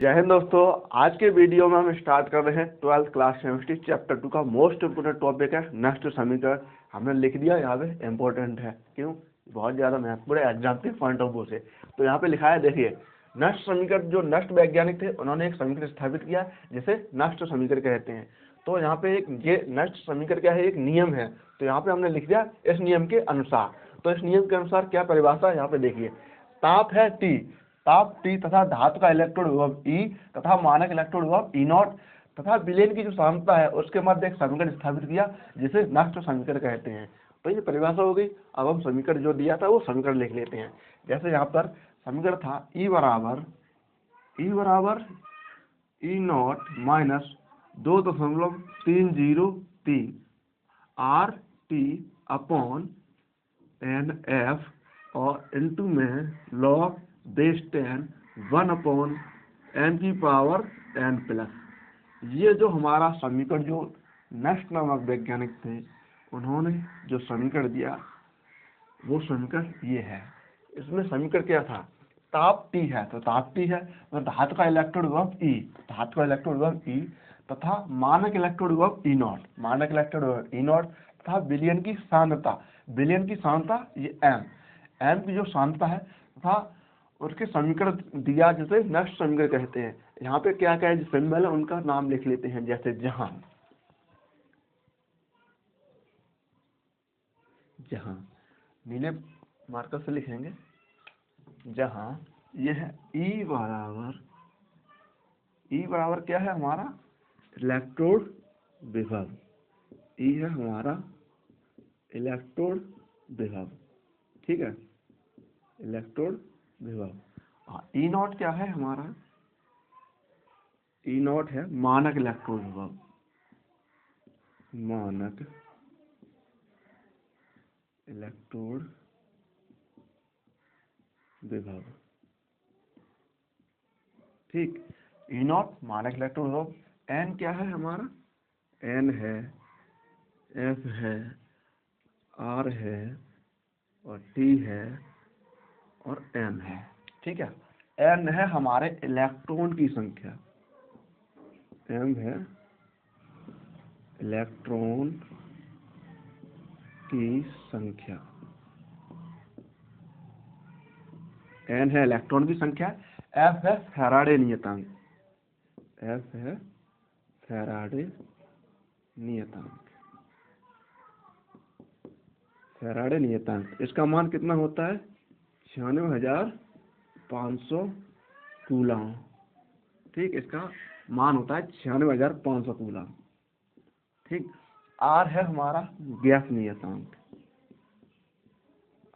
जय हिंद दोस्तों। आज के वीडियो में हम स्टार्ट कर रहे हैं 12th क्लास केमिस्ट्री चैप्टर 2 का मोस्ट इम्पोर्टेंट टॉपिक है नष्ट समीकरण। हमने लिख दिया यहाँ पे इम्पोर्टेंट है, क्यों? बहुत ज़्यादा महत्वपूर्ण है एग्जाम के पॉइंट ऑफ व्यू से। तो यहाँ पे लिखा है, देखिए, नष्ट समीकरण। जो नष्ट वैज्ञानिक थे उन्होंने एक समीकरण स्थापित किया जिसे नष्ट समीकरण कहते हैं। तो यहाँ पे एक ये नष्ट समीकरण क्या है, एक नियम है। तो यहाँ पे हमने लिख दिया इस नियम के अनुसार। तो इस नियम के अनुसार क्या परिभाषा, यहाँ पे देखिए, ताप है T, ताप T तथा धातु का इलेक्ट्रॉन विभव E तथा मानक इलेक्ट्रॉन विभव E0 तथा विलयन की जो सांद्रता है उसके मध्य एक समीकरण स्थापित किया जिसे नष्ट समीकरण कहते हैं। तो ये परिभाषा हो गई। अब हम समीकरण जो दिया था वो समीकरण लिख लेते हैं। जैसे यहाँ पर समीकरण था E बराबर E0 minus 2.303 RT upon NF और इंटू में लॉग बेस 10 1/n की पावर n प्लस। ये जो हमारा समीकरण, जो नष्ट नामक वैज्ञानिक थे उन्होंने जो समीकरण दिया वो समीकरण ये है। इसमें समीकरण क्या था, ताप T है तो ताप T है, तो धातु का इलेक्ट्रॉन विभव E, धातु का इलेक्ट्रॉन विभव E तथा मानक इलेक्ट्रॉन विभव E0, मानक इलेक्ट्रॉन विभव E0 तथा विलयन की सांद्रता, विलयन की सांद्रता ये m की जो सांद्रता है तथा उसके समीकरण दिया जिसे नष्ट समीकरण कहते हैं। यहाँ पे क्या क्या है जो सिंबल है उनका नाम लिख लेते हैं। जैसे जहाँ नीले मार्कर से लिखेंगे, जहाँ ये है E बराबर क्या है हमारा इलेक्ट्रोड विभव, E है हमारा इलेक्ट्रोड विभव, ठीक है, इलेक्ट्रोड विभव। E0 क्या है हमारा, E0 है मानक इलेक्ट्रोड विभव, मानक इलेक्ट्रोड विभव, ठीक। E0 मानक इलेक्ट्रोड विभव। N क्या है हमारा, N है, F है, R है और T है और M है, ठीक है। N है हमारे इलेक्ट्रॉन की संख्या, M है इलेक्ट्रॉन की संख्या, N है इलेक्ट्रॉन की संख्या। F है फैराडे नियतांक, F है फैराडे नियतांक, फैराडे नियतांक। इसका मान कितना होता है 96,500 कूलम, ठीक। इसका मान होता है 96,500 कूलम, ठीक। R है हमारा गैस नियतांक,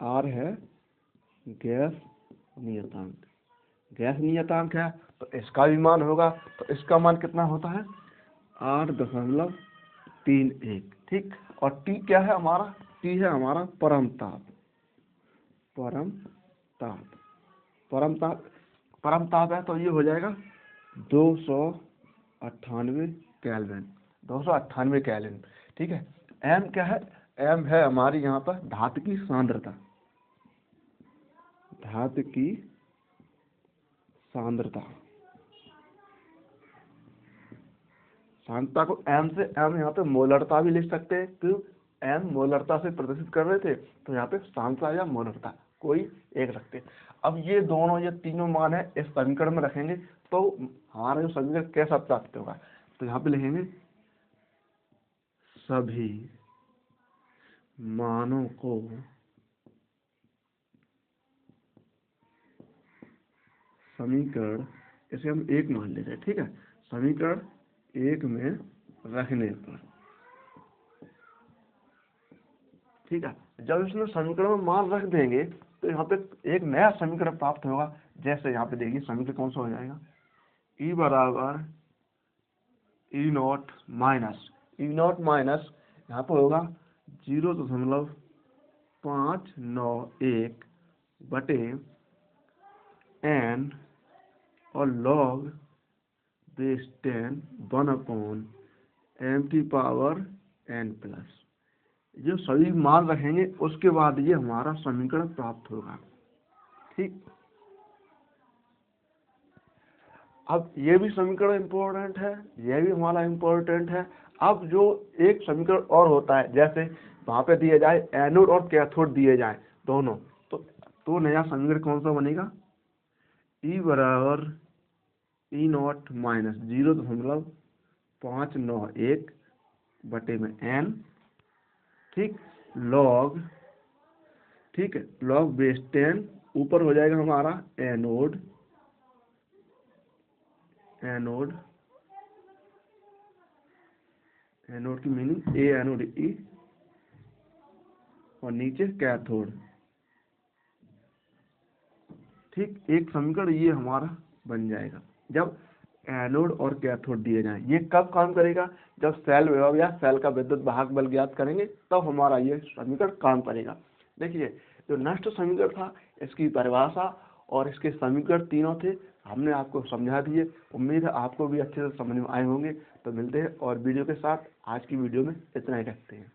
R है गैस नियतांक, गैस नियतांक है तो इसका भी मान होगा। तो इसका मान कितना होता है 8.31, ठीक। और T क्या है हमारा, T है हमारा परम ताप, परम ताप, परम ताप, परम ताप है तो ये हो जाएगा 298 केल्विन, 298 केल्विन, ठीक है। M क्या है, M है हमारी यहाँ पर धातु की सांद्रता, धातु की सांद्रता, सांद्रता को M से, M यहाँ पे मोलरता भी लिख सकते हैं, क्यों? M मोलरता से प्रदर्शित कर रहे थे तो यहाँ पे सांद्रता या मोलरता कोई एक रखते। अब ये दोनों, ये तीनों मान है इस समीकरण में रखेंगे तो हमारा जो समीकरण कैसा प्राप्त होगा, तो यहाँ पे लिखेंगे सभी मानों को समीकरण, इसे हम एक मान लेते हैं, ठीक है, समीकरण एक में रखने पर, ठीक है। जब इसमें समीकरण में मान रख देंगे तो यहाँ पे एक नया समीकरण प्राप्त होगा। जैसे यहाँ पे देखिए समीकरण कौन सा हो जाएगा, E बराबर E0 माइनस, E0 माइनस यहाँ पे होगा 0.591 बटे n और log बेस 10 1/m की पावर n प्लस। जो सभी मान रखेंगे उसके बाद ये हमारा समीकरण प्राप्त होगा, ठीक। अब ये भी समीकरण इम्पोर्टेंट है, यह भी हमारा इम्पोर्टेंट है। अब जो एक समीकरण और होता है, जैसे वहाँ पे दिए जाए एनोड और कैथोड दिए जाए दोनों, तो नया समीकरण कौन सा बनेगा? E बराबर E नॉट माइनस 0.591 बटे में n, ठीक, लॉग, ठीक है, लॉग बेस 10, ऊपर हो जाएगा हमारा एनोड, एनोड, एनोड की मीनिंग ए एनोड ई, और नीचे कैथोड, ठीक। एक समीकरण ये हमारा बन जाएगा जब एनोड और कैथोड दिए जाएं। ये कब काम करेगा? जब सेल विभव या सेल का विद्युत वाहक बल ज्ञात करेंगे, तब हमारा ये समीकरण काम करेगा। देखिए, जो नष्ट समीकरण था, इसकी परिभाषा और इसके समीकरण तीनों थे, हमने आपको समझा दिए। उम्मीद है आपको भी अच्छे से समझ में आए होंगे। तो मिलते हैं और वीडियो के साथ। आज की वीडियो में इतना ही रखते हैं।